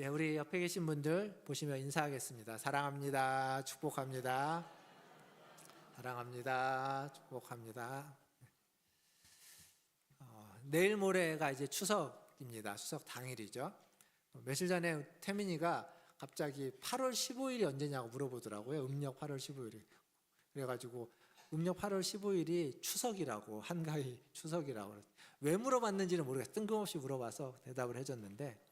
예, 우리 옆에 계신 분들 보시며 인사하겠습니다. 사랑합니다. 축복합니다. 사랑합니다. 축복합니다. 내일 모레가 이제 추석입니다. 추석 당일이죠. 며칠 전에 태민이가 갑자기 8월 15일이 언제냐고 물어보더라고요. 음력 8월 15일이. 그래가지고 음력 8월 15일이 추석이라고, 한가위 추석이라고. 왜 물어봤는지는 모르겠어요. 뜬금없이 물어봐서 대답을 해줬는데,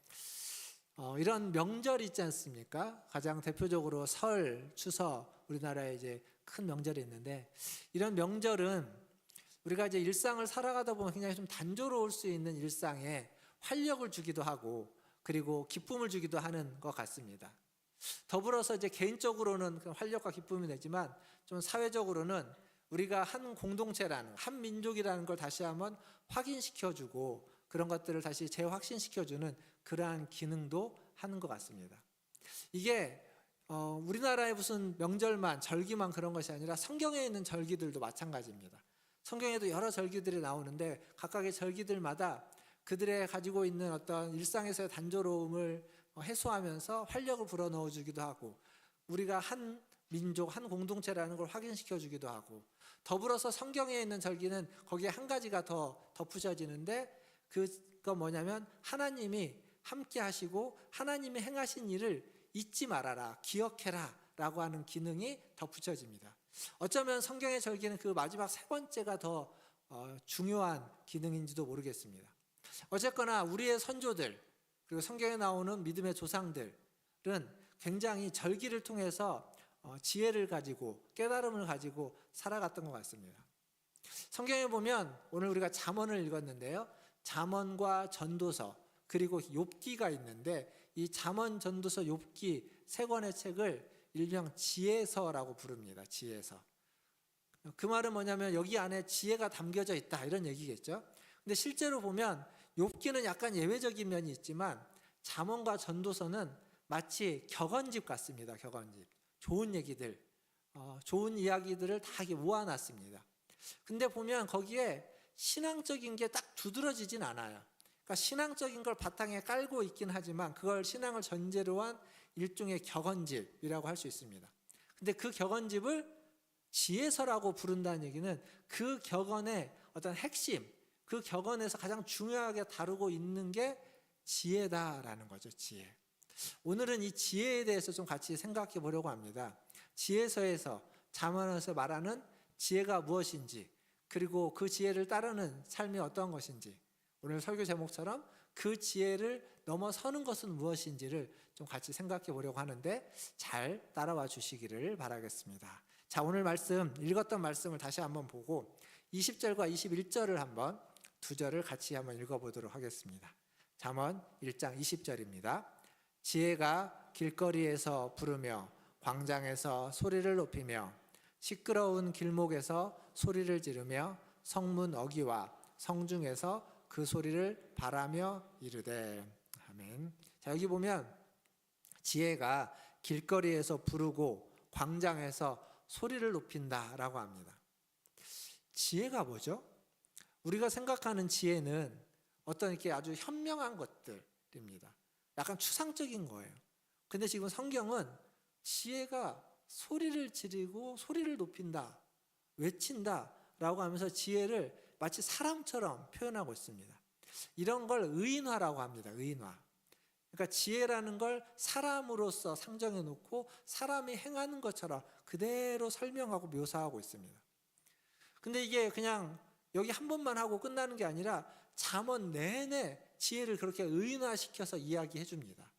이런 명절이 있지 않습니까? 가장 대표적으로 설, 추석, 우리나라에 이제 큰 명절이 있는데, 이런 명절은 우리가 이제 일상을 살아가다 보면 굉장히 좀 단조로울 수 있는 일상에 활력을 주기도 하고, 그리고 기쁨을 주기도 하는 것 같습니다. 더불어서 이제 개인적으로는 활력과 기쁨이 되지만, 좀 사회적으로는 우리가 한 공동체라는, 한 민족이라는 걸 다시 한번 확인시켜주고, 그런 것들을 다시 재확신시켜주는 그러한 기능도 하는 것 같습니다. 이게 우리나라의 무슨 명절만, 절기만 그런 것이 아니라 성경에 있는 절기들도 마찬가지입니다. 성경에도 여러 절기들이 나오는데 각각의 절기들마다 그들의 가지고 있는 어떤 일상에서의 단조로움을 해소하면서 활력을 불어넣어 주기도 하고, 우리가 한 민족, 한 공동체라는 걸 확인시켜 주기도 하고, 더불어서 성경에 있는 절기는 거기에 한 가지가 더 덧붙여지는데, 그거 뭐냐면 하나님이 함께 하시고 하나님이 행하신 일을 잊지 말아라, 기억해라 라고 하는 기능이 덧붙여집니다. 어쩌면 성경의 절기는 그 마지막 세 번째가 더 중요한 기능인지도 모르겠습니다. 어쨌거나 우리의 선조들, 그리고 성경에 나오는 믿음의 조상들은 굉장히 절기를 통해서 지혜를 가지고 깨달음을 가지고 살아갔던 것 같습니다. 성경에 보면 오늘 우리가 잠언을 읽었는데요, 잠언과 전도서 그리고 욥기가 있는데, 이 잠언, 전도서, 욥기 세 권의 책을 일명 지혜서라고 부릅니다. 지혜서. 그 말은 뭐냐면 여기 안에 지혜가 담겨져 있다, 이런 얘기겠죠. 근데 실제로 보면 욥기는 약간 예외적인 면이 있지만 잠언과 전도서는 마치 격언집 같습니다. 격언집. 좋은 얘기들, 좋은 이야기들을 다 모아놨습니다. 근데 보면 거기에 신앙적인 게 딱 두드러지진 않아요. 그러니까 신앙적인 걸 바탕에 깔고 있긴 하지만 그걸 신앙을 전제로 한 일종의 격언집이라고 할 수 있습니다. 근데 그 격언집을 지혜서라고 부른다는 얘기는 그 격언의 어떤 핵심, 그 격언에서 가장 중요하게 다루고 있는 게 지혜다라는 거죠. 지혜. 오늘은 이 지혜에 대해서 좀 같이 생각해 보려고 합니다. 지혜서에서, 잠언에서 말하는 지혜가 무엇인지, 그리고 그 지혜를 따르는 삶이 어떤 것인지, 오늘 설교 제목처럼 그 지혜를 넘어서는 것은 무엇인지를 좀 같이 생각해 보려고 하는데 잘 따라와 주시기를 바라겠습니다. 자, 오늘 말씀, 읽었던 말씀을 다시 한번 보고 20절과 21절을 한번, 두 절을 같이 한번 읽어보도록 하겠습니다. 잠언 1장 20절입니다. 지혜가 길거리에서 부르며 광장에서 소리를 높이며 시끄러운 길목에서 소리를 지르며 성문 어귀와 성중에서 그 소리를 바라며 이르되. 아멘. 자, 여기 보면 지혜가 길거리에서 부르고 광장에서 소리를 높인다라고 합니다. 지혜가 뭐죠? 우리가 생각하는 지혜는 어떤 이렇게 아주 현명한 것들입니다. 약간 추상적인 거예요. 근데 지금 성경은 지혜가 소리를 지르고 소리를 높인다, 외친다 라고 하면서 지혜를 마치 사람처럼 표현하고 있습니다. 이런 걸 의인화라고 합니다. 의인화. 그러니까 지혜라는 걸 사람으로서 상정해 놓고 사람이 행하는 것처럼 그대로 설명하고 묘사하고 있습니다. 근데 이게 그냥 여기 한 번만 하고 끝나는 게 아니라 잠언 내내 지혜를 그렇게 의인화시켜서 이야기해 줍니다.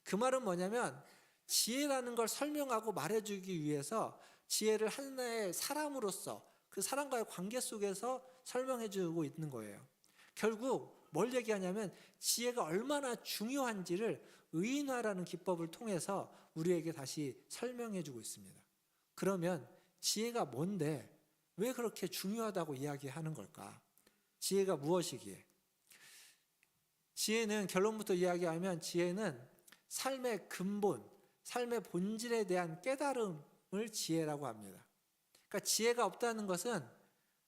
그 말은 뭐냐면 지혜라는 걸 설명하고 말해주기 위해서 지혜를 하나의 사람으로서 그 사람과의 관계 속에서 설명해주고 있는 거예요. 결국 뭘 얘기하냐면 지혜가 얼마나 중요한지를 의인화라는 기법을 통해서 우리에게 다시 설명해주고 있습니다. 그러면 지혜가 뭔데 왜 그렇게 중요하다고 이야기하는 걸까? 지혜가 무엇이기에? 지혜는, 결론부터 이야기하면 지혜는 삶의 근본, 삶의 본질에 대한 깨달음을 지혜라고 합니다. 그러니까 지혜가 없다는 것은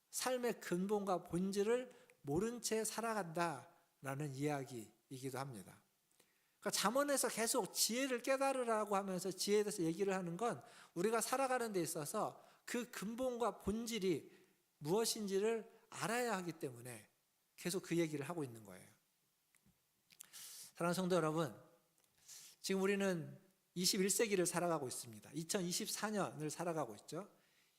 삶의 근본과 본질을 모른 채 살아간다라는 이야기이기도 합니다. 그러니까 잠언에서 계속 지혜를 깨달으라고 하면서 지혜에 대해서 얘기를 하는 건 우리가 살아가는 데 있어서 그 근본과 본질이 무엇인지를 알아야 하기 때문에 계속 그 얘기를 하고 있는 거예요. 사랑하는 성도 여러분, 지금 우리는 21세기를 살아가고 있습니다. 2024년을 살아가고 있죠.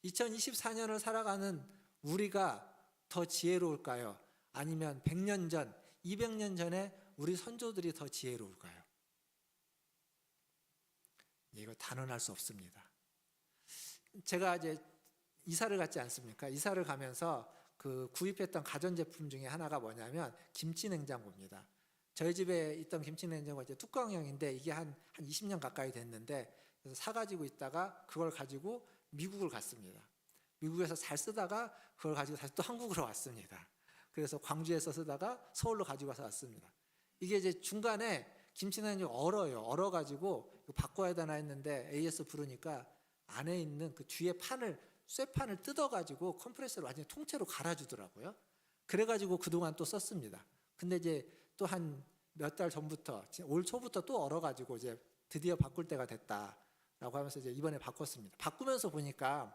2024년을 살아가는 우리가 더 지혜로울까요? 아니면 100년 전, 200년 전에 우리 선조들이 더 지혜로울까요? 이거 단언할 수 없습니다. 제가 이제 이사를 갔지 않습니까? 이사를 가면서 그 구입했던 가전제품 중에 하나가 뭐냐면 김치냉장고입니다. 저희 집에 있던 김치냉장고가 이제 뚜껑형인데 이게 한 20년 가까이 됐는데, 그래서 사가지고 있다가 그걸 가지고 미국을 갔습니다. 미국에서 잘 쓰다가 그걸 가지고 다시 또 한국으로 왔습니다. 그래서 광주에서 쓰다가 서울로 가지고 와서 왔습니다. 이게 이제 중간에 김치냉장고 얼어가지고 이거 바꿔야 되나 했는데 AS 부르니까 안에 있는 그 뒤에 쇠판을 뜯어가지고 컴프레서를 완전히 통째로 갈아주더라고요. 그래가지고 그동안 또 썼습니다. 근데 이제 또 한 몇 달 전부터, 올 초부터 또 얼어가지고 이제 드디어 바꿀 때가 됐다라고 하면서 이제 이번에 바꿨습니다. 바꾸면서 보니까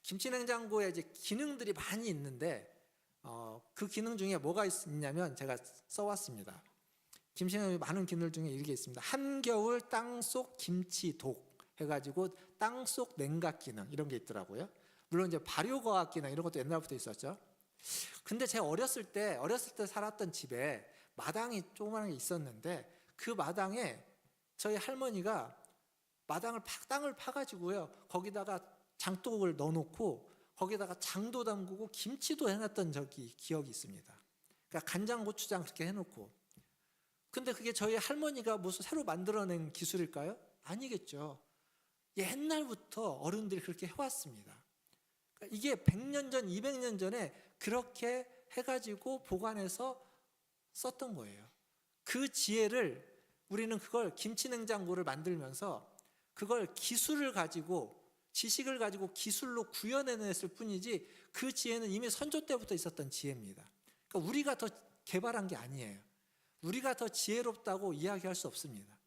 김치냉장고에 이제 기능들이 많이 있는데 그 기능 중에 뭐가 있냐면 제가 써왔습니다. 김치냉장고에 많은 기능 중에 이게 있습니다. 한겨울 땅속 김치독 해가지고 땅속 냉각 기능 이런 게 있더라고요. 물론 이제 발효과학 기능 이런 것도 옛날부터 있었죠. 근데 제가 어렸을 때 살았던 집에 마당이 조그마한 게 있었는데 그 마당에 저희 할머니가 땅을 파가지고요, 거기다가 장독을 넣어놓고 거기다가 장도 담그고 김치도 해놨던 기억이 있습니다. 그러니까 간장, 고추장 그렇게 해놓고. 근데 그게 저희 할머니가 무슨 새로 만들어낸 기술일까요? 아니겠죠. 옛날부터 어른들이 그렇게 해왔습니다. 그러니까 이게 100년 전, 200년 전에 그렇게 해가지고 보관해서 썼던 거예요. 그 지혜를 우리는 그걸 김치냉장고를 만들면서 그걸 기술을 가지고, 지식을 가지고 기술로 구현해냈을 뿐이지 그 지혜는 이미 선조 때부터 있었던 지혜입니다. 그러니까 우리가 더 개발한 게 아니에요. 우리가 더 지혜롭다고 이야기할 수 없습니다.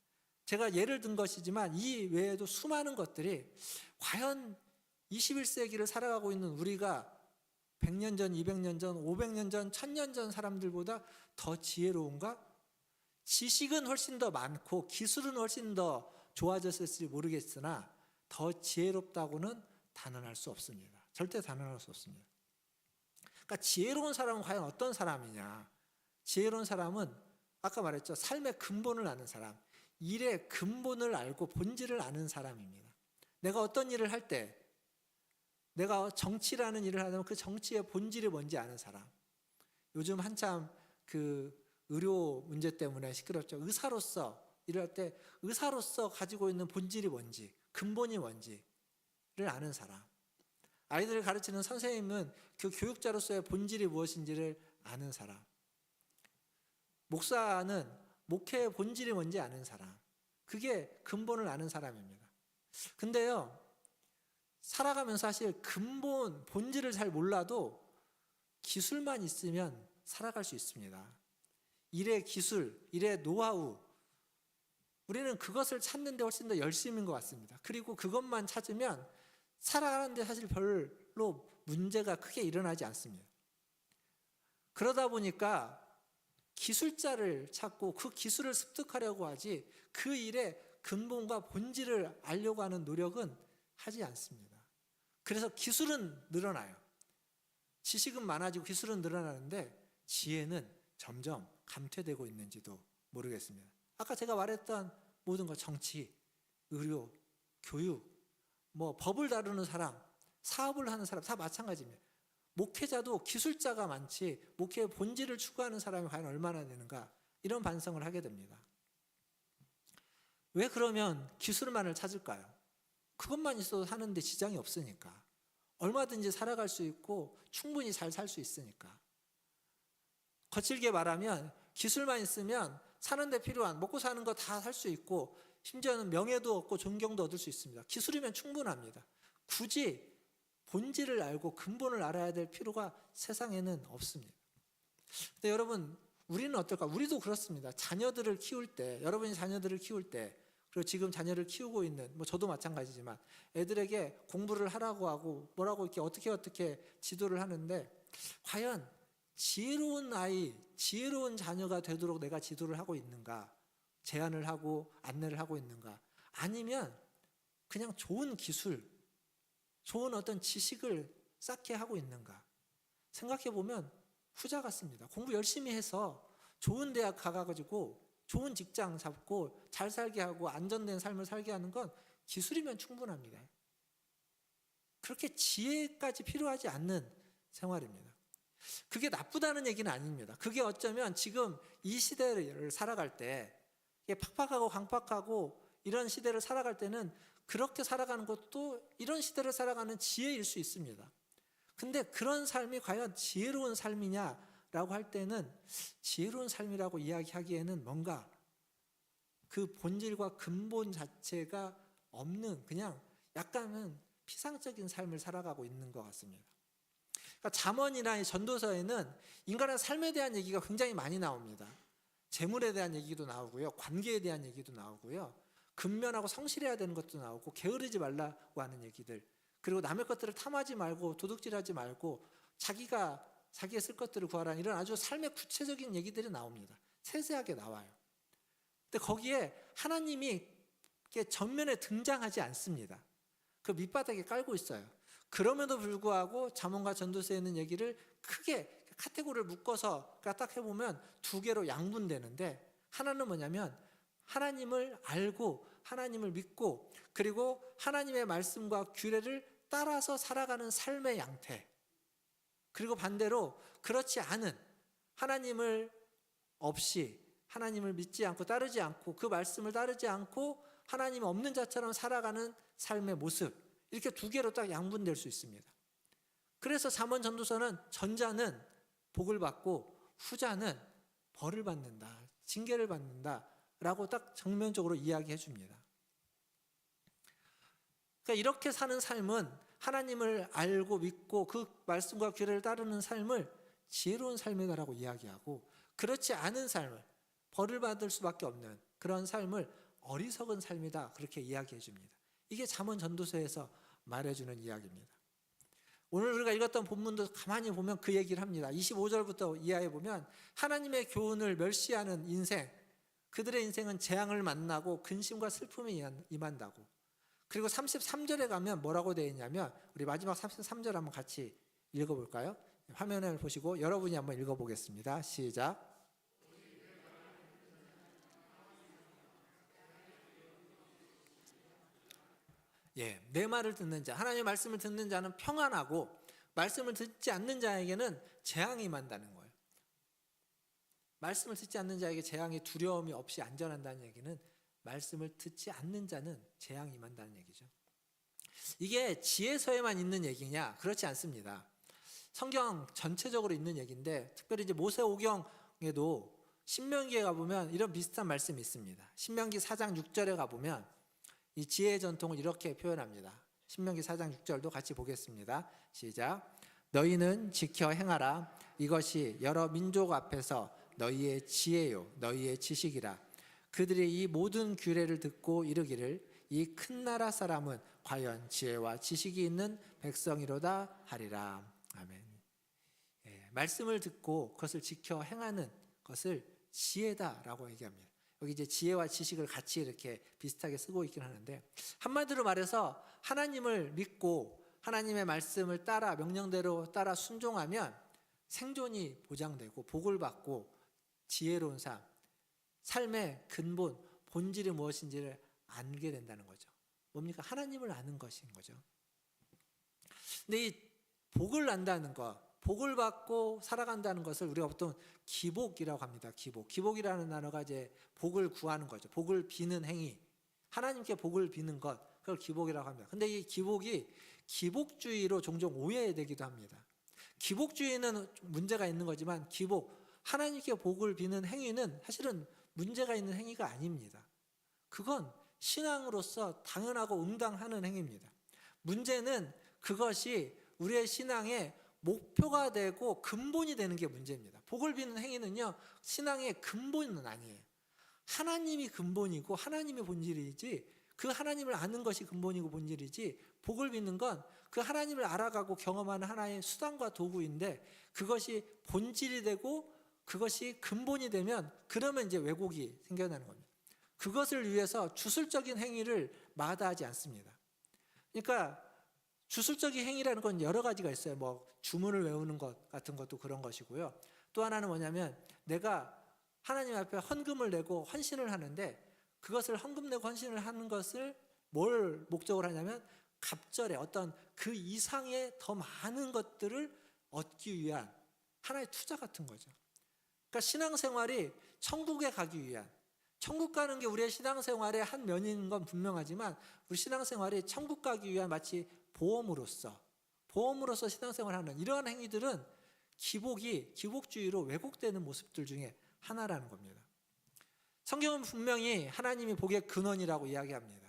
제가 예를 든 것이지만 이 외에도 수많은 것들이 과연 21세기를 살아가고 있는 우리가 100년 전, 200년 전, 500년 전, 1000년 전 사람들보다 더 지혜로운가? 지식은 훨씬 더 많고 기술은 훨씬 더 좋아졌을지 모르겠으나 더 지혜롭다고는 단언할 수 없습니다. 절대 단언할 수 없습니다. 그러니까 지혜로운 사람은 과연 어떤 사람이냐? 지혜로운 사람은 아까 말했죠. 삶의 근본을 아는 사람, 일의 근본을 알고 본질을 아는 사람입니다. 내가 어떤 일을 할 때, 내가 정치라는 일을 하면 그 정치의 본질이 뭔지 아는 사람. 요즘 한참 그 의료 문제 때문에 시끄럽죠. 의사로서 일을 할 때 의사로서 가지고 있는 본질이 뭔지, 근본이 뭔지를 아는 사람. 아이들을 가르치는 선생님은 그 교육자로서의 본질이 무엇인지를 아는 사람. 목사는 목회의 본질이 뭔지 아는 사람. 그게 근본을 아는 사람입니다. 근데요, 살아가면서 사실 근본, 본질을 잘 몰라도 기술만 있으면 살아갈 수 있습니다. 일의 기술, 일의 노하우, 우리는 그것을 찾는 데 훨씬 더 열심인 것 같습니다. 그리고 그것만 찾으면 살아가는데 사실 별로 문제가 크게 일어나지 않습니다. 그러다 보니까 기술자를 찾고 그 기술을 습득하려고 하지 그 일의 근본과 본질을 알려고 하는 노력은 하지 않습니다. 그래서 기술은 늘어나요. 지식은 많아지고 기술은 늘어나는데 지혜는 점점 감퇴되고 있는지도 모르겠습니다. 아까 제가 말했던 모든 것, 정치, 의료, 교육, 법을 다루는 사람, 사업을 하는 사람 다 마찬가지입니다. 목회자도 기술자가 많지 목회의 본질을 추구하는 사람이 과연 얼마나 되는가, 이런 반성을 하게 됩니다. 왜 그러면 기술만을 찾을까요? 그것만 있어도 사는데 지장이 없으니까. 얼마든지 살아갈 수 있고 충분히 잘 살 수 있으니까. 거칠게 말하면 기술만 있으면 사는데 필요한, 먹고 사는 거 다 살 수 있고 심지어는 명예도 얻고 존경도 얻을 수 있습니다. 기술이면 충분합니다. 굳이 본질을 알고 근본을 알아야 될 필요가 세상에는 없습니다. 근데 여러분, 우리는 어떨까? 우리도 그렇습니다. 자녀들을 키울 때, 여러분이 자녀들을 키울 때, 그리고 지금 자녀를 키우고 있는, 저도 마찬가지지만 애들에게 공부를 하라고 하고 뭐라고 이렇게 어떻게 지도를 하는데, 과연 지혜로운 아이, 지혜로운 자녀가 되도록 내가 지도를 하고 있는가? 제안을 하고 안내를 하고 있는가? 아니면 그냥 좋은 기술, 좋은 어떤 지식을 쌓게 하고 있는가? 생각해 보면 후자 같습니다. 공부 열심히 해서 좋은 대학 가가지고 좋은 직장 잡고 잘 살게 하고 안전된 삶을 살게 하는 건 기술이면 충분합니다. 그렇게 지혜까지 필요하지 않는 생활입니다. 그게 나쁘다는 얘기는 아닙니다. 그게 어쩌면 지금 이 시대를 살아갈 때 팍팍하고 강팍하고 이런 시대를 살아갈 때는 그렇게 살아가는 것도 이런 시대를 살아가는 지혜일 수 있습니다. 근데 그런 삶이 과연 지혜로운 삶이냐라고 할 때는 지혜로운 삶이라고 이야기하기에는 뭔가 그 본질과 근본 자체가 없는 그냥 약간은 피상적인 삶을 살아가고 있는 것 같습니다. 그러니까 잠언이나 전도서에는 인간의 삶에 대한 얘기가 굉장히 많이 나옵니다. 재물에 대한 얘기도 나오고요, 관계에 대한 얘기도 나오고요, 근면하고 성실해야 되는 것도 나오고, 게으르지 말라고 하는 얘기들, 그리고 남의 것들을 탐하지 말고 도둑질하지 말고 자기의 쓸 것들을 구하라는 이런 아주 삶의 구체적인 얘기들이 나옵니다. 세세하게 나와요. 근데 거기에 하나님이 전면에 등장하지 않습니다. 그 밑바닥에 깔고 있어요. 그럼에도 불구하고 잠언과 전도서에 있는 얘기를 크게 카테고리를 묶어서 딱 해보면 두 개로 양분되는데, 하나는 뭐냐면 하나님을 알고 하나님을 믿고 그리고 하나님의 말씀과 규례를 따라서 살아가는 삶의 양태, 그리고 반대로 그렇지 않은, 하나님을 없이 하나님을 믿지 않고 따르지 않고 그 말씀을 따르지 않고 하나님 없는 자처럼 살아가는 삶의 모습, 이렇게 두 개로 딱 양분될 수 있습니다. 그래서 잠언 전도서는 전자는 복을 받고 후자는 벌을 받는다, 징계를 받는다 라고 딱 정면적으로 이야기해 줍니다. 그러니까 이렇게 사는 삶은 하나님을 알고 믿고 그 말씀과 규례를 따르는 삶을 지혜로운 삶이다라고 이야기하고, 그렇지 않은 삶을, 벌을 받을 수밖에 없는 그런 삶을 어리석은 삶이다, 그렇게 이야기해 줍니다. 이게 잠언 전도서에서 말해주는 이야기입니다. 오늘 우리가 읽었던 본문도 가만히 보면 그 얘기를 합니다. 25절부터 이하에 보면 하나님의 교훈을 멸시하는 인생, 그들의 인생은 재앙을 만나고 근심과 슬픔이 임한다고. 그리고 33절에 가면 뭐라고 되어 있냐면, 우리 마지막 33절 한번 같이 읽어볼까요? 화면을 보시고 여러분이 한번 읽어보겠습니다. 시작. 내 말을 듣는 자, 하나님의 말씀을 듣는 자는 평안하고 말씀을 듣지 않는 자에게는 재앙이 임한다는 거예요. 말씀을 듣지 않는 자에게 재앙이 두려움이 없이 안전한다는 얘기는 말씀을 듣지 않는 자는 재앙이 임한다는 얘기죠. 이게 지혜서에만 있는 얘기냐? 그렇지 않습니다. 성경 전체적으로 있는 얘기인데, 특별히 이제 모세오경에도 신명기에 가보면 이런 비슷한 말씀이 있습니다. 신명기 4장 6절에 가보면 이 지혜의 전통을 이렇게 표현합니다. 신명기 4장 6절도 같이 보겠습니다. 시작. 너희는 지켜 행하라. 이것이 여러 민족 앞에서 너희의 지혜요 너희의 지식이라. 그들이 이 모든 규례를 듣고 이르기를 이 큰 나라 사람은 과연 지혜와 지식이 있는 백성이로다 하리라. 아멘. 말씀을 듣고 그것을 지켜 행하는 것을 지혜다라고 얘기합니다. 여기 이제 지혜와 지식을 같이 이렇게 비슷하게 쓰고 있긴 하는데, 한마디로 말해서 하나님을 믿고 하나님의 말씀을 따라 명령대로 따라 순종하면 생존이 보장되고 복을 받고 지혜로운 삶의 근본, 본질이 무엇인지를 알게 된다는 거죠. 뭡니까? 하나님을 아는 것인 거죠. 근데 이 복을 안다는 것, 복을 받고 살아간다는 것을 우리가 보통 기복이라고 합니다. 기복이라는 단어가 이제 복을 구하는 거죠. 복을 비는 행위, 하나님께 복을 비는 것, 그걸 기복이라고 합니다. 근데 이 기복이 기복주의로 종종 오해되기도 합니다. 기복주의는 문제가 있는 거지만 하나님께 복을 비는 행위는 사실은 문제가 있는 행위가 아닙니다. 그건 신앙으로서 당연하고 응당하는 행위입니다. 문제는 그것이 우리의 신앙의 목표가 되고 근본이 되는 게 문제입니다. 복을 비는 행위는요, 신앙의 근본은 아니에요. 하나님이 근본이고 하나님의 본질이지, 그 하나님을 아는 것이 근본이고 본질이지, 복을 빚는 건 그 하나님을 알아가고 경험하는 하나의 수단과 도구인데, 그것이 본질이 되고 그것이 근본이 되면, 그러면 이제 왜곡이 생겨나는 겁니다. 그것을 위해서 주술적인 행위를 마다하지 않습니다. 그러니까 주술적인 행위라는 건 여러 가지가 있어요. 뭐 주문을 외우는 것 같은 것도 그런 것이고요. 또 하나는 뭐냐면, 내가 하나님 앞에 헌금을 내고 헌신을 하는데, 그것을 헌금 내고 헌신을 하는 것을 뭘 목적으로 하냐면, 갑절에 어떤 그 이상의 더 많은 것들을 얻기 위한 하나의 투자 같은 거죠. 그러니까 신앙생활이 천국에 가기 위한, 천국 가는 게 우리의 신앙생활의 한 면인 건 분명하지만, 우리 신앙생활이 천국 가기 위한 마치 보험으로서 신앙생활하는 이러한 행위들은 기복주의로 왜곡되는 모습들 중에 하나라는 겁니다. 성경은 분명히 하나님이 복의 근원이라고 이야기합니다.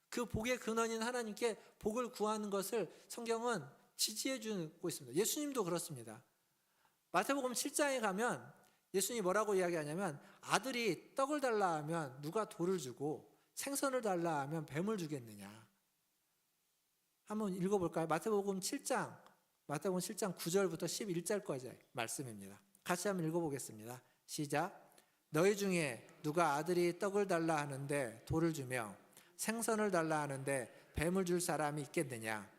그 복의 근원인 하나님께 복을 구하는 것을 성경은 지지해 주고 있습니다. 예수님도 그렇습니다. 마태복음 7장에 가면 예수님이 뭐라고 이야기하냐면, 아들이 떡을 달라 하면 누가 돌을 주고 생선을 달라 하면 뱀을 주겠느냐. 한번 읽어볼까요? 마태복음 7장 9절부터 11절까지 말씀입니다. 같이 한번 읽어보겠습니다. 시작. 너희 중에 누가 아들이 떡을 달라 하는데 돌을 주며 생선을 달라 하는데 뱀을 줄 사람이 있겠느냐.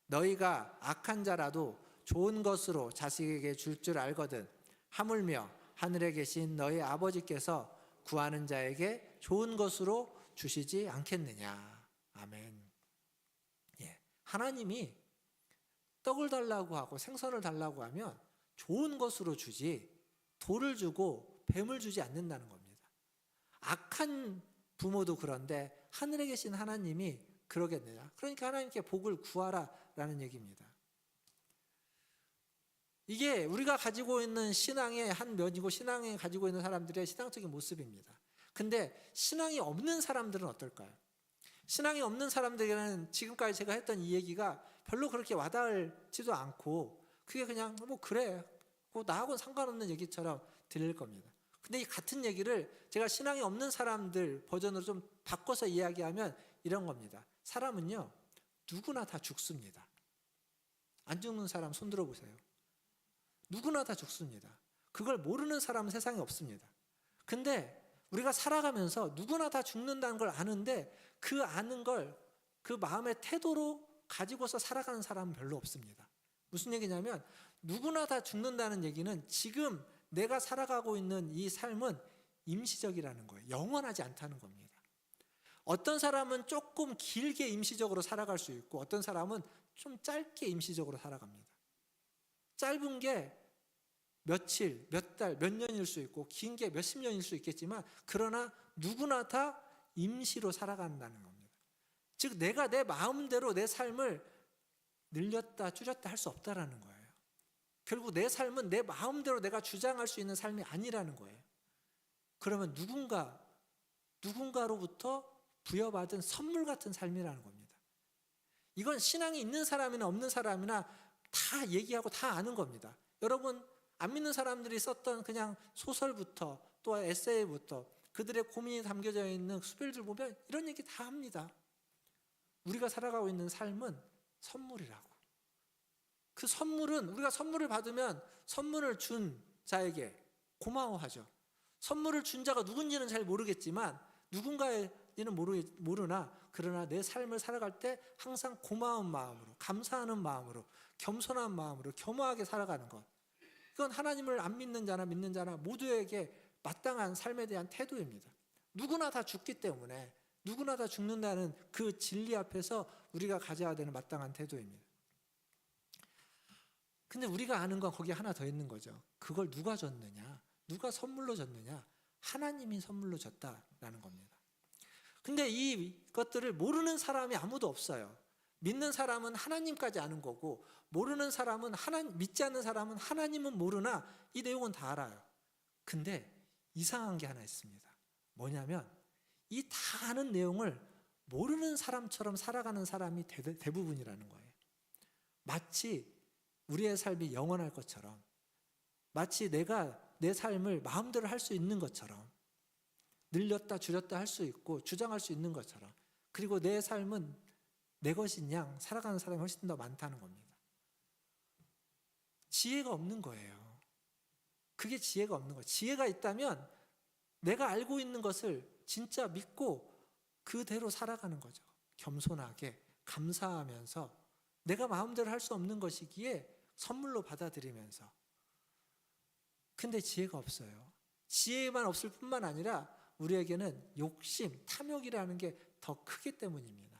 너희가 악한 자라도 좋은 것으로 자식에게 줄 줄 알거든 하물며 하늘에 계신 너희 아버지께서 구하는 자에게 좋은 것으로 주시지 않겠느냐. 아멘. 예, 하나님이 떡을 달라고 하고 생선을 달라고 하면 좋은 것으로 주지, 돌을 주고 뱀을 주지 않는다는 겁니다. 악한 부모도 그런데 하늘에 계신 하나님이 그러겠느냐. 그러니까 하나님께 복을 구하라라는 얘기입니다. 이게 우리가 가지고 있는 신앙의 한 면이고, 신앙에 가지고 있는 사람들의 신앙적인 모습입니다. 근데 신앙이 없는 사람들은 어떨까요? 신앙이 없는 사람들에게는 지금까지 제가 했던 이 얘기가 별로 그렇게 와닿지도 않고, 그게 그냥 뭐 그래, 나하고는 상관없는 얘기처럼 들릴 겁니다. 근데 이 같은 얘기를 제가 신앙이 없는 사람들 버전으로 좀 바꿔서 이야기하면 이런 겁니다. 사람은요, 누구나 다 죽습니다. 안 죽는 사람 손 들어보세요. 누구나 다 죽습니다. 그걸 모르는 사람은 세상에 없습니다. 근데 우리가 살아가면서 누구나 다 죽는다는 걸 아는데, 그 아는 걸 그 마음의 태도로 가지고서 살아가는 사람은 별로 없습니다. 무슨 얘기냐면, 누구나 다 죽는다는 얘기는 지금 내가 살아가고 있는 이 삶은 임시적이라는 거예요. 영원하지 않다는 겁니다. 어떤 사람은 조금 길게 임시적으로 살아갈 수 있고, 어떤 사람은 좀 짧게 임시적으로 살아갑니다. 짧은 게 며칠, 몇 달, 몇 년일 수 있고, 긴 게 몇십 년일 수 있겠지만, 그러나 누구나 다 임시로 살아간다는 겁니다. 즉 내가 내 마음대로 내 삶을 늘렸다 줄였다 할 수 없다라는 거예요. 결국 내 삶은 내 마음대로 내가 주장할 수 있는 삶이 아니라는 거예요. 그러면 누군가로부터 부여받은 선물 같은 삶이라는 겁니다. 이건 신앙이 있는 사람이나 없는 사람이나 다 얘기하고 다 아는 겁니다. 여러분, 안 믿는 사람들이 썼던 그냥 소설부터 또 에세이부터 그들의 고민이 담겨져 있는 수필들 보면 이런 얘기 다 합니다. 우리가 살아가고 있는 삶은 선물이라고. 그 선물은, 우리가 선물을 받으면 선물을 준 자에게 고마워하죠. 선물을 준 자가 누군지는 잘 모르겠지만, 누군가인지는 모르나, 그러나 내 삶을 살아갈 때 항상 고마운 마음으로, 감사하는 마음으로, 겸손한 마음으로 겸허하게 살아가는 것, 그건 하나님을 안 믿는 자나 믿는 자나 모두에게 마땅한 삶에 대한 태도입니다. 누구나 다 죽기 때문에, 누구나 다 죽는다는 그 진리 앞에서 우리가 가져야 되는 마땅한 태도입니다. 근데 우리가 아는 건 거기에 하나 더 있는 거죠. 그걸 누가 줬느냐? 누가 선물로 줬느냐? 하나님이 선물로 줬다라는 겁니다. 근데 이것들을 모르는 사람이 아무도 없어요. 믿는 사람은 하나님까지 아는 거고, 모르는 사람은 믿지 않는 사람은 하나님은 모르나 이 내용은 다 알아요. 근데 이상한 게 하나 있습니다. 뭐냐면, 이 다 아는 내용을 모르는 사람처럼 살아가는 사람이 대부분이라는 거예요. 마치 우리의 삶이 영원할 것처럼, 마치 내가 내 삶을 마음대로 할 수 있는 것처럼, 늘렸다 줄였다 할 수 있고 주장할 수 있는 것처럼, 그리고 내 삶은 내 것인 양 살아가는 사람이 훨씬 더 많다는 겁니다. 지혜가 없는 거예요. 그게 지혜가 없는 거예요. 지혜가 있다면 내가 알고 있는 것을 진짜 믿고 그대로 살아가는 거죠. 겸손하게 감사하면서 내가 마음대로 할 수 없는 것이기에 선물로 받아들이면서. 근데 지혜가 없어요. 지혜만 없을 뿐만 아니라 우리에게는 욕심, 탐욕이라는 게 더 크기 때문입니다.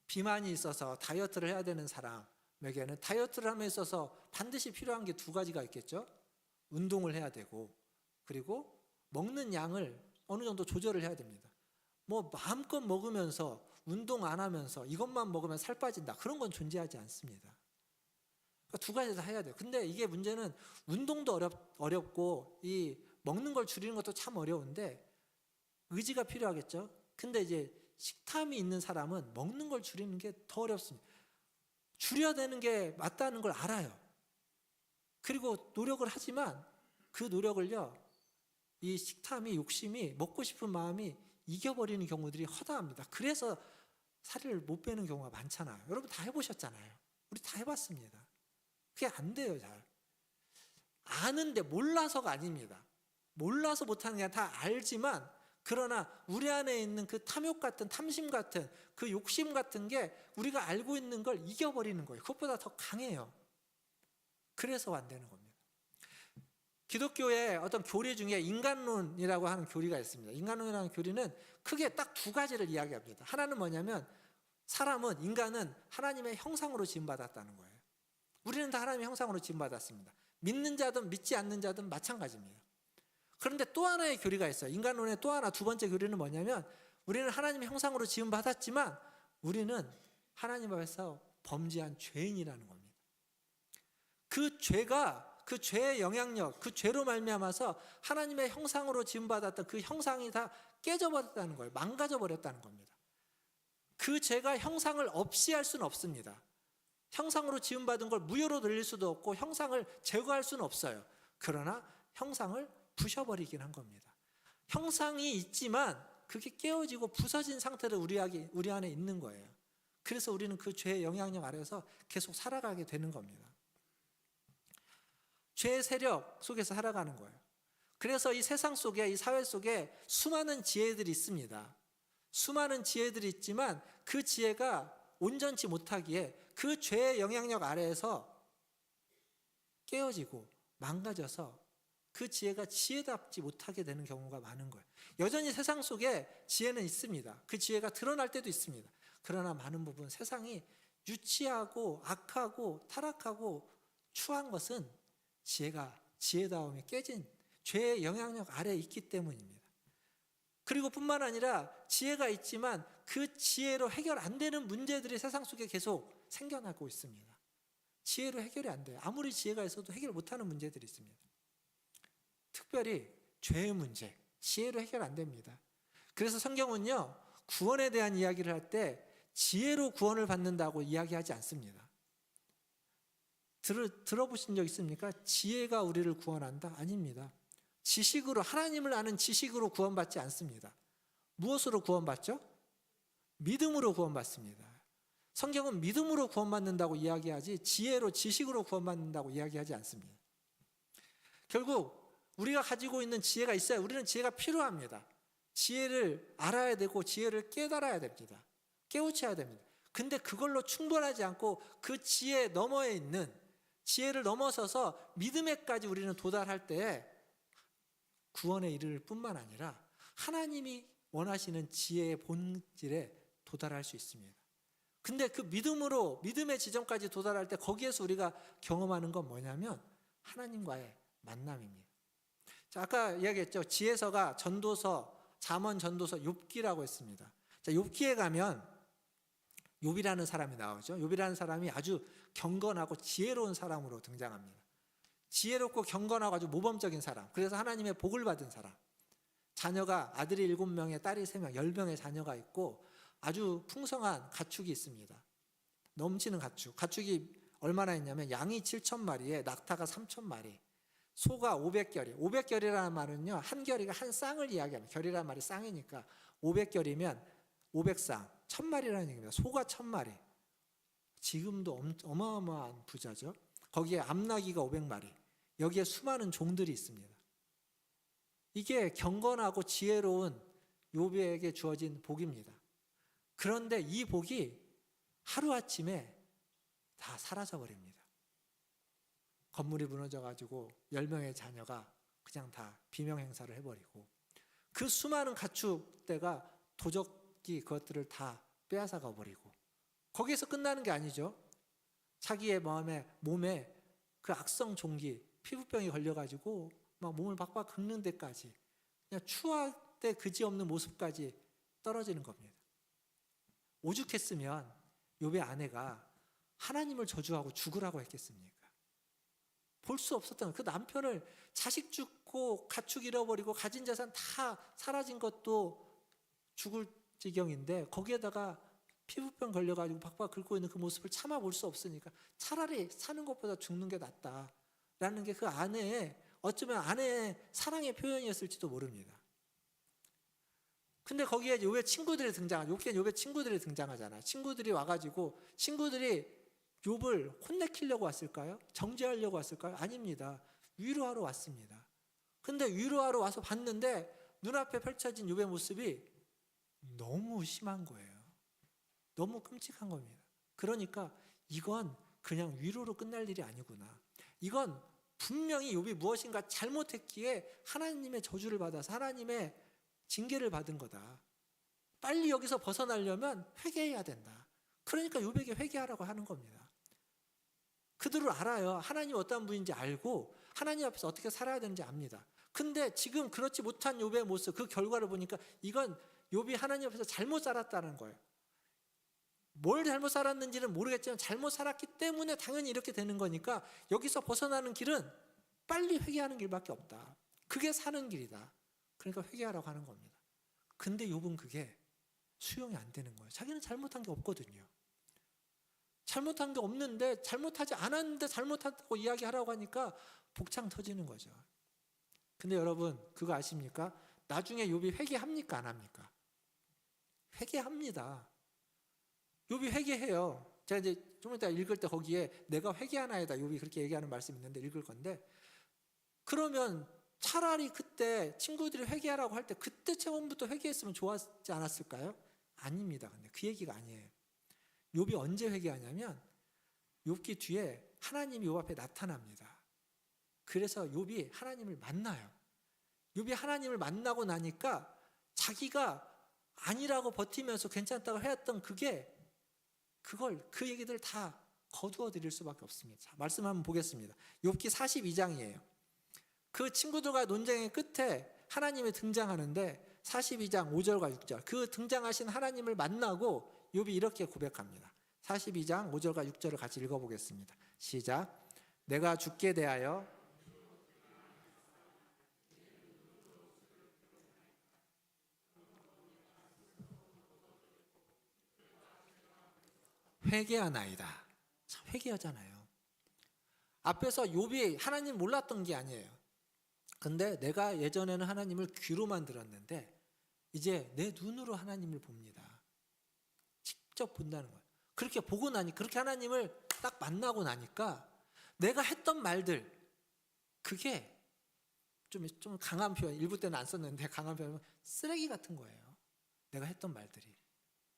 비만이 있어서 다이어트를 해야 되는 사람에게는 다이어트를 함에 있어서 반드시 필요한 게 두 가지가 있겠죠. 운동을 해야 되고, 그리고 먹는 양을 어느 정도 조절을 해야 됩니다. 뭐 마음껏 먹으면서 운동 안 하면서 이것만 먹으면 살 빠진다, 그런 건 존재하지 않습니다. 그러니까 두 가지 다 해야 돼요. 근데 이게 문제는 운동도 어렵고 이 먹는 걸 줄이는 것도 참 어려운데 의지가 필요하겠죠. 근데 이제 식탐이 있는 사람은 먹는 걸 줄이는 게 더 어렵습니다. 줄여야 되는 게 맞다는 걸 알아요. 그리고 노력을 하지만 그 노력을요, 이 식탐이, 욕심이, 먹고 싶은 마음이 이겨버리는 경우들이 허다합니다. 그래서 살을 못 빼는 경우가 많잖아요. 여러분 다 해보셨잖아요. 우리 다 해봤습니다. 그게 안 돼요. 잘 아는데 몰라서가 아닙니다. 몰라서 못하는 게 아니라 다 알지만, 그러나 우리 안에 있는 그 탐욕 같은, 탐심 같은, 그 욕심 같은 게 우리가 알고 있는 걸 이겨버리는 거예요. 그것보다 더 강해요. 그래서 안 되는 겁니다. 기독교의 어떤 교리 중에 인간론이라고 하는 교리가 있습니다. 인간론이라는 교리는 크게 딱 두 가지를 이야기합니다. 하나는 뭐냐면, 사람은, 인간은 하나님의 형상으로 지음받았다는 거예요. 우리는 다 하나님의 형상으로 지음받았습니다. 믿는 자든 믿지 않는 자든 마찬가지입니다. 그런데 또 하나의 교리가 있어요. 인간론의 또 하나, 두 번째 교리는 뭐냐면, 우리는 하나님의 형상으로 지음받았지만 우리는 하나님 앞에서 범죄한 죄인이라는 겁니다. 그 죄가, 그 죄의 영향력, 그 죄로 말미암아서 하나님의 형상으로 지음받았던 그 형상이 다 깨져버렸다는 거예요. 망가져버렸다는 겁니다. 그 죄가 형상을 없이 할 수는 없습니다. 형상으로 지음받은 걸 무효로 돌릴 수도 없고 형상을 제거할 수는 없어요. 그러나 형상을 부셔버리긴 한 겁니다. 형상이 있지만 그게 깨어지고 부서진 상태로 우리 안에 있는 거예요. 그래서 우리는 그 죄의 영향력 아래에서 계속 살아가게 되는 겁니다. 죄의 세력 속에서 살아가는 거예요. 그래서 이 세상 속에, 이 사회 속에 수많은 지혜들이 있습니다. 수많은 지혜들이 있지만 그 지혜가 온전치 못하기에 그 죄의 영향력 아래에서 깨어지고 망가져서 그 지혜가 지혜답지 못하게 되는 경우가 많은 거예요. 여전히 세상 속에 지혜는 있습니다. 그 지혜가 드러날 때도 있습니다. 그러나 많은 부분 세상이 유치하고 악하고 타락하고 추한 것은 지혜다움이 깨진 죄의 영향력 아래에 있기 때문입니다. 그리고 뿐만 아니라 지혜가 있지만 그 지혜로 해결 안 되는 문제들이 세상 속에 계속 생겨나고 있습니다. 지혜로 해결이 안 돼요. 아무리 지혜가 있어도 해결 못하는 문제들이 있습니다. 특별히 죄의 문제, 지혜로 해결 안 됩니다. 그래서 성경은요, 구원에 대한 이야기를 할 때 지혜로 구원을 받는다고 이야기하지 않습니다. 들어보신 적 있습니까? 지혜가 우리를 구원한다? 아닙니다. 지식으로, 하나님을 아는 지식으로 구원받지 않습니다. 무엇으로 구원받죠? 믿음으로 구원받습니다. 성경은 믿음으로 구원받는다고 이야기하지 지혜로, 지식으로 구원받는다고 이야기하지 않습니다. 결국 우리가 가지고 있는 지혜가 있어야, 우리는 지혜가 필요합니다. 지혜를 알아야 되고 지혜를 깨달아야 됩니다. 깨우쳐야 됩니다. 근데 그걸로 충분하지 않고 그 지혜 너머에 있는, 지혜를 넘어서서 믿음에까지 우리는 도달할 때 구원에 이를 뿐만 아니라 하나님이 원하시는 지혜의 본질에 도달할 수 있습니다. 근데 그 믿음으로, 믿음의 지점까지 도달할 때 거기에서 우리가 경험하는 건 뭐냐면 하나님과의 만남입니다. 자, 아까 이야기했죠. 지혜서가 전도서, 잠언, 전도서, 욥기라고 했습니다. 자, 욥기에 가면 욥이라는 사람이 나오죠. 욥이라는 사람이 아주 경건하고 지혜로운 사람으로 등장합니다. 지혜롭고 경건하고 아주 모범적인 사람. 그래서 하나님의 복을 받은 사람. 자녀가, 아들이 7명에 딸이 3명, 10명의 자녀가 있고 아주 풍성한 가축이 있습니다. 넘치는 가축이 얼마나 있냐면 양이 7,000마리에 낙타가 3,000마리, 소가 500결이. 500결이라는 말은요, 한 결이가 한 쌍을 이야기합니다. 결이라는 말이 쌍이니까 500결이면 500쌍, 1,000마리라는 얘기입니다. 소가 1,000마리. 지금도 어마어마한 부자죠. 거기에 암나귀가 500마리. 여기에 수많은 종들이 있습니다. 이게 경건하고 지혜로운 욥에게 주어진 복입니다. 그런데 이 복이 하루아침에 다 사라져버립니다. 건물이 무너져가지고 10명의 자녀가 그냥 다 비명행사를 해버리고, 그 수많은 가축대가 도적이 그것들을 다 빼앗아가 버리고, 거기에서 끝나는 게 아니죠. 자기의 몸에 그 악성 종기, 피부병이 걸려가지고 막 몸을 박박 긁는 데까지, 그냥 추할 때 그지없는 모습까지 떨어지는 겁니다. 오죽했으면 욥의 아내가 하나님을 저주하고 죽으라고 했겠습니까? 볼 수 없었던 그 남편을, 자식 죽고 가축 잃어버리고 가진 자산 다 사라진 것도 죽을 지경인데, 거기에다가 피부병 걸려가지고 박박 긁고 있는 그 모습을 참아볼 수 없으니까 차라리 사는 것보다 죽는 게 낫다라는 게 그 아내의, 어쩌면 아내의 사랑의 표현이었을지도 모릅니다. 근데 거기에 욥의 친구들이 욥의 친구들이 등장하잖아요. 친구들이 와가지고, 친구들이 욥을 혼내키려고 왔을까요? 정죄하려고 왔을까요? 아닙니다. 위로하러 왔습니다. 근데 위로하러 와서 봤는데 눈앞에 펼쳐진 욥의 모습이 너무 심한 거예요. 너무 끔찍한 겁니다. 그러니까 이건 그냥 위로로 끝날 일이 아니구나. 이건 분명히 욥이 무엇인가 잘못했기에 하나님의 저주를 받아서 하나님의 징계를 받은 거다. 빨리 여기서 벗어나려면 회개해야 된다. 그러니까 욥에게 회개하라고 하는 겁니다. 그들을 알아요. 하나님 어떤 분인지 알고 하나님 앞에서 어떻게 살아야 되는지 압니다. 근데 지금 그렇지 못한 욥의 모습, 그 결과를 보니까 이건 욥이 하나님 앞에서 잘못 살았다는 거예요. 뭘 잘못 살았는지는 모르겠지만 잘못 살았기 때문에 당연히 이렇게 되는 거니까 여기서 벗어나는 길은 빨리 회개하는 길밖에 없다. 그게 사는 길이다. 그러니까 회개하라고 하는 겁니다. 근데 욥은 그게 수용이 안 되는 거예요. 자기는 잘못한 게 없거든요. 잘못한 게 없는데, 잘못하지 않았는데 잘못했다고 이야기하라고 하니까 복창 터지는 거죠. 근데 여러분 그거 아십니까? 나중에 욥이 회개합니까? 안 합니까? 회개합니다. 욥이 회개해요. 제가 이제 좀 이따 읽을 때 거기에 내가 회개하나이다, 욥이 그렇게 얘기하는 말씀이 있는데 읽을 건데, 그러면 차라리 그때 친구들이 회개하라고 할 때 그때 처음부터 회개했으면 좋았지 않았을까요? 아닙니다. 근데 그 얘기가 아니에요. 욥이 언제 회개하냐면 욥기 뒤에 하나님이 욥 앞에 나타납니다. 그래서 욥이 하나님을 만나요. 욥이 하나님을 만나고 나니까 자기가 아니라고 버티면서 괜찮다고 했던 그 얘기들 다 거두어 드릴 수밖에 없습니다. 자, 말씀 한번 보겠습니다. 욥기 42장이에요. 그 친구들과 논쟁의 끝에 하나님이 등장하는데 42장 5절과 6절, 그 등장하신 하나님을 만나고 욥이 이렇게 고백합니다. 42장 5절과 6절을 같이 읽어보겠습니다. 시작. 내가 죽게 대하여 회개하나이다. 회개하잖아요. 앞에서 욥이 하나님 몰랐던 게 아니에요. 근데 내가 예전에는 하나님을 귀로만 들었는데 이제 내 눈으로 하나님을 봅니다. 직접 본다는 거예요. 그렇게 보고 나니, 그렇게 하나님을 딱 만나고 나니까 내가 했던 말들, 그게 좀 강한 표현, 일부 때는 안 썼는데 강한 표현은 쓰레기 같은 거예요. 내가 했던 말들이.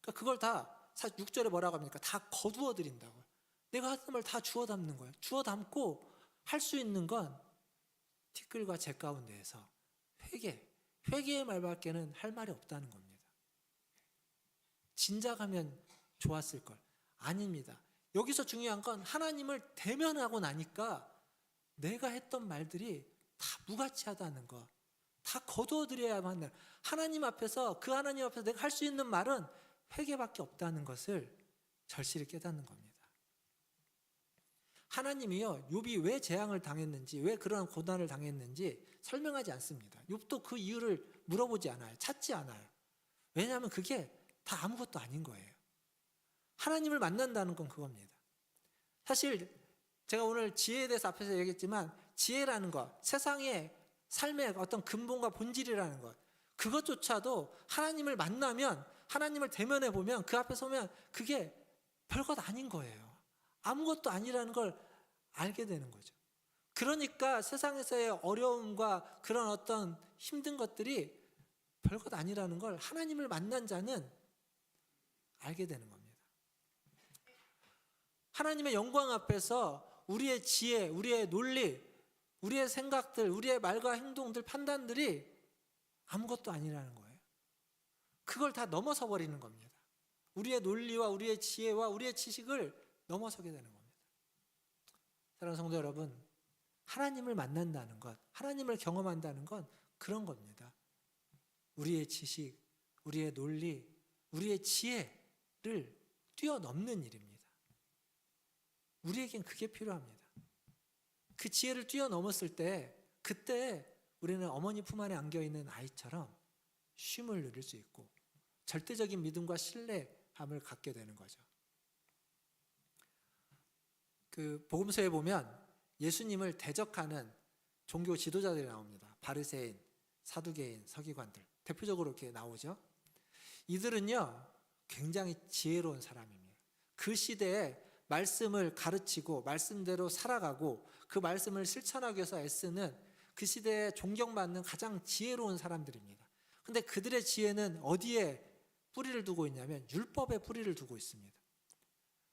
그러니까 그걸 다 6절에 뭐라고 합니까? 다 거두어 드린다고요. 내가 했던 말 다 주워 담는 거예요. 주워 담고 할 수 있는 건 티끌과 재 가운데에서 회개의 말밖에는 할 말이 없다는 겁니다. 진작하면 좋았을 걸. 아닙니다. 여기서 중요한 건 하나님을 대면하고 나니까 내가 했던 말들이 다 무가치하다는 거, 다 거두어 드려야만 한다. 하나님 앞에서, 그 하나님 앞에서 내가 할 수 있는 말은 회개밖에 없다는 것을 절실히 깨닫는 겁니다. 하나님이요, 욥이 왜 재앙을 당했는지, 왜 그런 고난을 당했는지 설명하지 않습니다. 욥도 그 이유를 물어보지 않아요. 찾지 않아요. 왜냐하면 그게 다 아무것도 아닌 거예요. 하나님을 만난다는 건 그겁니다. 사실 제가 오늘 지혜에 대해서 앞에서 얘기했지만 지혜라는 것, 세상의 삶의 어떤 근본과 본질이라는 것, 그것조차도 하나님을 만나면, 하나님을 대면해 보면, 그 앞에 서면 그게 별것 아닌 거예요. 아무것도 아니라는 걸 알게 되는 거죠. 그러니까 세상에서의 어려움과 그런 어떤 힘든 것들이 별것 아니라는 걸 하나님을 만난 자는 알게 되는 겁니다. 하나님의 영광 앞에서 우리의 지혜, 우리의 논리, 우리의 생각들, 우리의 말과 행동들, 판단들이 아무것도 아니라는 거예요. 그걸 다 넘어서 버리는 겁니다. 우리의 논리와 우리의 지혜와 우리의 지식을 넘어서게 되는 겁니다. 사랑하는 성도 여러분, 하나님을 만난다는 것, 하나님을 경험한다는 건 그런 겁니다. 우리의 지식, 우리의 논리, 우리의 지혜를 뛰어넘는 일입니다. 우리에겐 그게 필요합니다. 그 지혜를 뛰어넘었을 때, 그때 우리는 어머니 품 안에 안겨있는 아이처럼 쉼을 누릴 수 있고 절대적인 믿음과 신뢰함을 갖게 되는 거죠. 그 복음서에 보면 예수님을 대적하는 종교 지도자들이 나옵니다. 바리새인, 사두개인, 서기관들, 대표적으로 이렇게 나오죠. 이들은요 굉장히 지혜로운 사람입니다. 그 시대에 말씀을 가르치고 말씀대로 살아가고 그 말씀을 실천하기 위해서 애쓰는 그 시대에 존경받는 가장 지혜로운 사람들입니다. 근데 그들의 지혜는 어디에 뿌리를 두고 있냐면 율법에 뿌리를 두고 있습니다.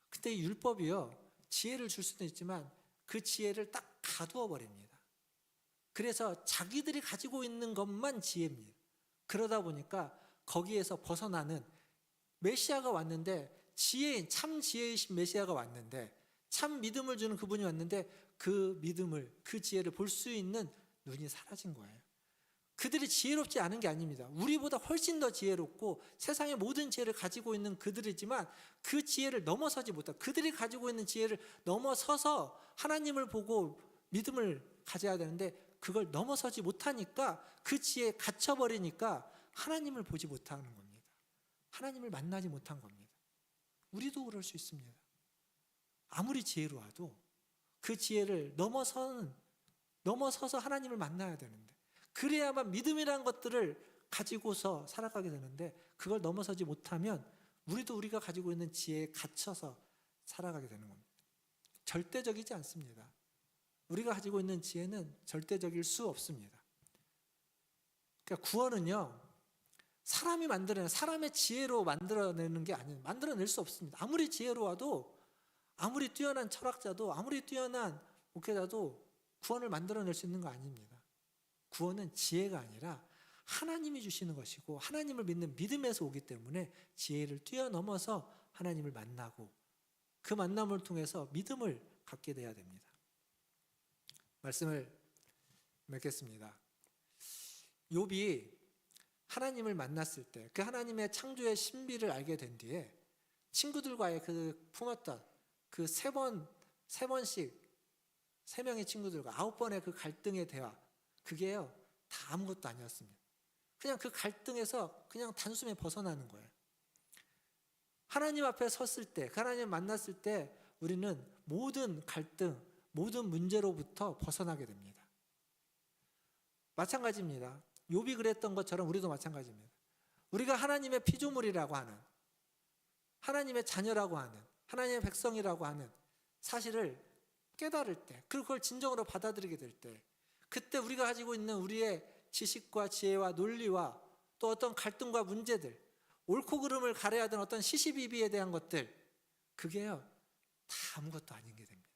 근데 이 율법이요 지혜를 줄 수도 있지만 그 지혜를 딱 가두어 버립니다. 그래서 자기들이 가지고 있는 것만 지혜입니다. 그러다 보니까 거기에서 벗어나는, 메시아가 왔는데 지혜인, 참 지혜이신 메시아가 왔는데, 참 믿음을 주는 그분이 왔는데 그 믿음을, 그 지혜를 볼 수 있는 눈이 사라진 거예요. 그들이 지혜롭지 않은 게 아닙니다. 우리보다 훨씬 더 지혜롭고 세상의 모든 지혜를 가지고 있는 그들이지만 그 지혜를 넘어서지 못하고, 그들이 가지고 있는 지혜를 넘어서서 하나님을 보고 믿음을 가져야 되는데 그걸 넘어서지 못하니까, 그 지혜에 갇혀버리니까 하나님을 보지 못하는 겁니다. 하나님을 만나지 못한 겁니다. 우리도 그럴 수 있습니다. 아무리 지혜로워도 그 지혜를 넘어서서 하나님을 만나야 되는데, 그래야만 믿음이라는 것들을 가지고서 살아가게 되는데, 그걸 넘어서지 못하면 우리도 우리가 가지고 있는 지혜에 갇혀서 살아가게 되는 겁니다. 절대적이지 않습니다. 우리가 가지고 있는 지혜는 절대적일 수 없습니다. 그러니까 구원은요 사람이 만들어내는, 사람의 지혜로 만들어내는 게 아니에요. 만들어낼 수 없습니다. 아무리 지혜로워도, 아무리 뛰어난 철학자도, 아무리 뛰어난 목회자도 구원을 만들어낼 수 있는 거 아닙니다. 구원은 지혜가 아니라 하나님이 주시는 것이고 하나님을 믿는 믿음에서 오기 때문에 지혜를 뛰어넘어서 하나님을 만나고 그 만남을 통해서 믿음을 갖게 돼야 됩니다. 말씀을 맺겠습니다. 욥이 하나님을 만났을 때, 그 하나님의 창조의 신비를 알게 된 뒤에 친구들과의 그 품었던 그 세 번씩 세 명의 친구들과 9번의 그 갈등의 대화, 그게요 다 아무것도 아니었습니다. 그냥 그 갈등에서 그냥 단숨에 벗어나는 거예요. 하나님 앞에 섰을 때, 그 하나님 만났을 때 우리는 모든 갈등, 모든 문제로부터 벗어나게 됩니다. 마찬가지입니다. 욥이 그랬던 것처럼 우리도 마찬가지입니다. 우리가 하나님의 피조물이라고 하는, 하나님의 자녀라고 하는, 하나님의 백성이라고 하는 사실을 깨달을 때, 그리고 그걸 진정으로 받아들이게 될 때, 그때 우리가 가지고 있는 우리의 지식과 지혜와 논리와 또 어떤 갈등과 문제들, 옳고 그름을 가려야 하던 어떤 시시비비에 대한 것들, 그게요 다 아무것도 아닌 게 됩니다.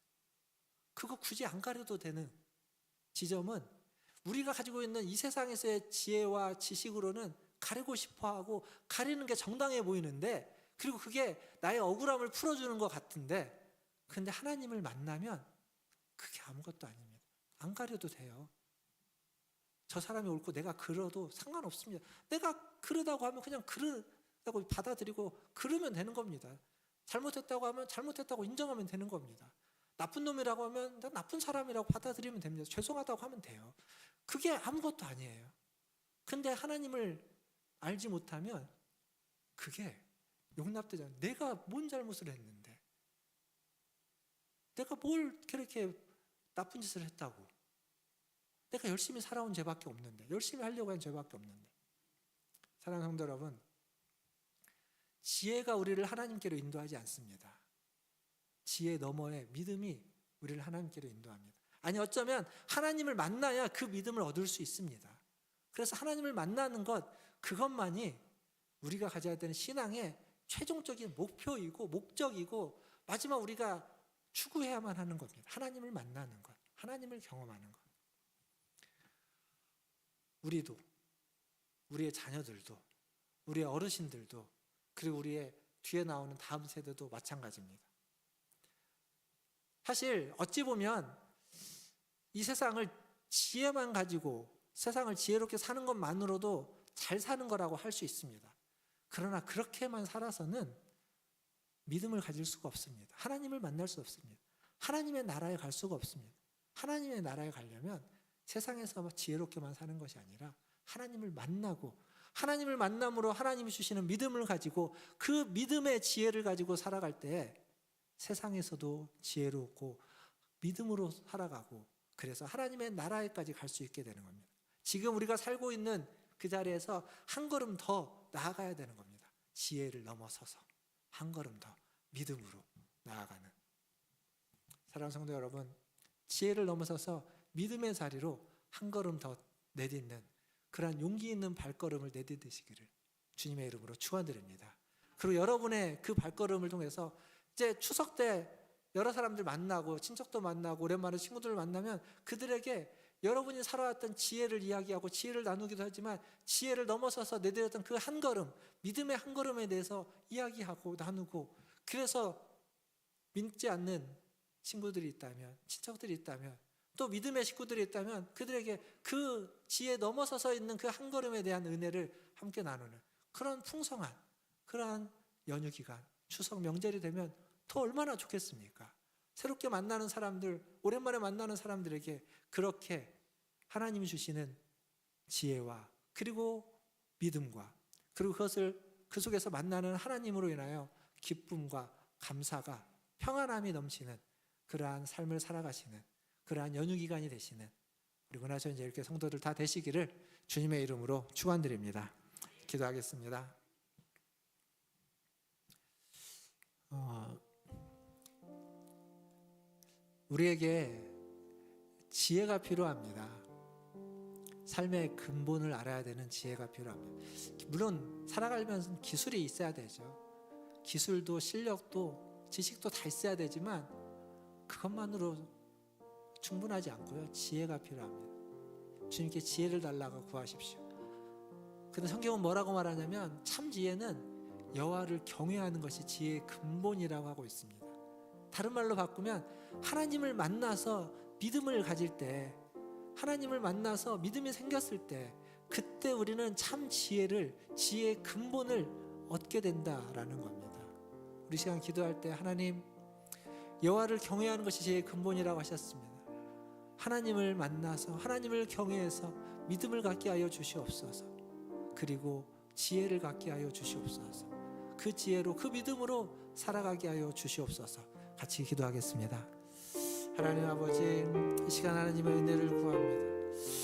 그거 굳이 안 가려도 되는 지점은, 우리가 가지고 있는 이 세상에서의 지혜와 지식으로는 가리고 싶어하고 가리는 게 정당해 보이는데, 그리고 그게 나의 억울함을 풀어주는 것 같은데, 근데 하나님을 만나면 그게 아무것도 아닙니다. 안 가려도 돼요. 저 사람이 옳고 내가 그러도 상관없습니다. 내가 그러다고 하면 그냥 그러다고 받아들이고 그러면 되는 겁니다. 잘못했다고 하면 잘못했다고 인정하면 되는 겁니다. 나쁜 놈이라고 하면 난 나쁜 사람이라고 받아들이면 됩니다. 죄송하다고 하면 돼요. 그게 아무것도 아니에요. 근데 하나님을 알지 못하면 그게 용납되지 않아요. 내가 뭔 잘못을 했는데, 내가 뭘 그렇게 나쁜 짓을 했다고. 내가 열심히 살아온 죄밖에 없는데, 열심히 하려고 한 죄밖에 없는데. 사랑하는 성도 여러분, 지혜가 우리를 하나님께로 인도하지 않습니다. 지혜 너머의 믿음이 우리를 하나님께로 인도합니다. 아니, 어쩌면 하나님을 만나야 그 믿음을 얻을 수 있습니다. 그래서 하나님을 만나는 것, 그것만이 우리가 가져야 되는 신앙의 최종적인 목표이고 목적이고 마지막 우리가 추구해야만 하는 겁니다. 하나님을 만나는 것, 하나님을 경험하는 것. 우리도, 우리의 자녀들도, 우리의 어르신들도, 그리고 우리의 뒤에 나오는 다음 세대도 마찬가지입니다. 사실 어찌 보면 이 세상을 지혜만 가지고 세상을 지혜롭게 사는 것만으로도 잘 사는 거라고 할 수 있습니다. 그러나 그렇게만 살아서는 믿음을 가질 수가 없습니다. 하나님을 만날 수 없습니다. 하나님의 나라에 갈 수가 없습니다. 하나님의 나라에 가려면 세상에서 지혜롭게만 사는 것이 아니라 하나님을 만나고, 하나님을 만남으로 하나님이 주시는 믿음을 가지고 그 믿음의 지혜를 가지고 살아갈 때 세상에서도 지혜롭고 믿음으로 살아가고, 그래서 하나님의 나라에까지 갈 수 있게 되는 겁니다. 지금 우리가 살고 있는 그 자리에서 한 걸음 더 나아가야 되는 겁니다. 지혜를 넘어서서 한 걸음 더 믿음으로 나아가는. 사랑하는 성도 여러분, 지혜를 넘어서서 믿음의 자리로 한 걸음 더 내딛는 그러한 용기 있는 발걸음을 내딛으시기를 주님의 이름으로 축원드립니다. 그리고 여러분의 그 발걸음을 통해서 이제 추석 때 여러 사람들 만나고 친척도 만나고 오랜만에 친구들을 만나면 그들에게 여러분이 살아왔던 지혜를 이야기하고 지혜를 나누기도 하지만 지혜를 넘어서서 내딛었던 그 한 걸음, 믿음의 한 걸음에 대해서 이야기하고 나누고, 그래서 믿지 않는 친구들이 있다면, 친척들이 있다면, 또 믿음의 식구들이 있다면 그들에게 그 지혜 넘어서서 있는 그 한 걸음에 대한 은혜를 함께 나누는 그런 풍성한 그러한 연휴 기간, 추석 명절이 되면 더 얼마나 좋겠습니까? 새롭게 만나는 사람들, 오랜만에 만나는 사람들에게 그렇게 하나님이 주시는 지혜와 그리고 믿음과 그리고 그것을 그 속에서 만나는 하나님으로 인하여 기쁨과 감사가, 평안함이 넘치는 그러한 삶을 살아가시는 그러한 연휴 기간이 되시는, 그리고 나서 이제 이렇게 성도들 다 되시기를 주님의 이름으로 축원드립니다. 기도하겠습니다. 우리에게 지혜가 필요합니다. 삶의 근본을 알아야 되는 지혜가 필요합니다. 물론 살아가면서 기술이 있어야 되죠. 기술도 실력도 지식도 다 있어야 되지만 그것만으로 충분하지 않고요. 지혜가 필요합니다. 주님께 지혜를 달라고 구하십시오. 근데 성경은 뭐라고 말하냐면 참 지혜는 여호와를 경외하는 것이 지혜의 근본이라고 하고 있습니다. 다른 말로 바꾸면 하나님을 만나서 믿음을 가질 때, 하나님을 만나서 믿음이 생겼을 때, 그때 우리는 참 지혜의 근본을 얻게 된다라는 겁니다. 우리 시간 기도할 때 하나님, 여호와를 경외하는 것이 지혜의 근본이라고 하셨습니다. 하나님을 만나서 하나님을 경외해서 믿음을 갖게 하여 주시옵소서. 그리고 지혜를 갖게 하여 주시옵소서. 그 지혜로 그 믿음으로 살아가게 하여 주시옵소서. 같이 기도하겠습니다. 하나님 아버지, 이 시간 하나님의 은혜를 구합니다.